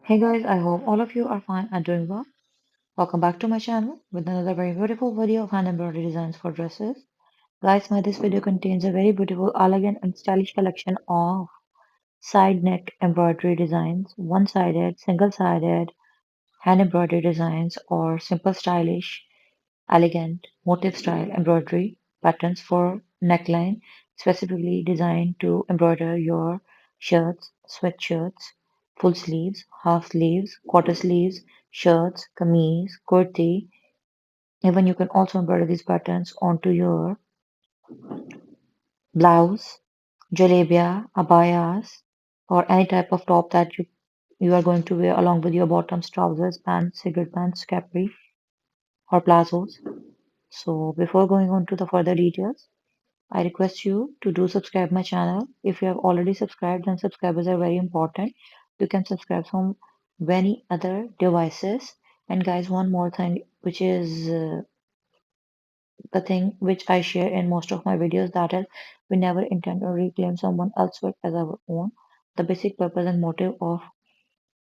Hey guys, I hope all of you are fine and doing well. Welcome back to my channel with another very beautiful video of hand embroidery designs for dresses. Guys, this video contains a very beautiful, elegant and stylish collection of side neck embroidery designs, one-sided, single-sided hand embroidery designs or simple stylish elegant motif style embroidery patterns for neckline, specifically designed to embroider your shirts, sweatshirts, full sleeves, half sleeves, quarter sleeves, shirts, kameez, kurti. Even you can also embroider these patterns onto your blouse, jalebia, abayas, or any type of top that you are going to wear along with your bottoms, trousers, pants, cigarette pants, capri, or plazos. So before going on to the further details, I request you to do subscribe my channel. If you have already subscribed, then subscribers are very important. You can subscribe from many other devices. And guys, one more thing, which is the thing which I share in most of my videos, that is, we never intend to reclaim someone else's work as our own. The basic purpose and motive of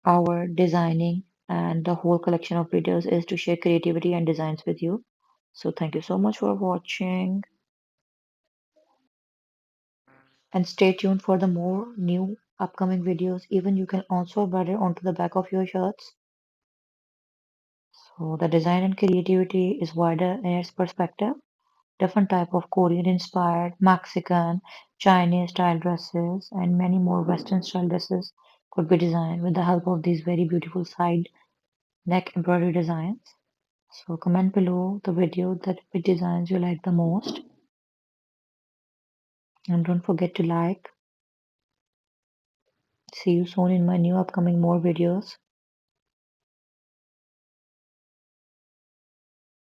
our designing and the whole collection of videos is to share creativity and designs with you. So thank you so much for watching. And stay tuned for the more new upcoming videos. Even you can also embroider onto the back of your shirts. So the design and creativity is wider in its perspective. Different type of Korean inspired, Mexican, Chinese style dresses and many more Western style dresses could be designed with the help of these very beautiful side neck embroidery designs. So comment below the video that which designs you like the most, and don't forget to like. See you soon in my new upcoming more videos.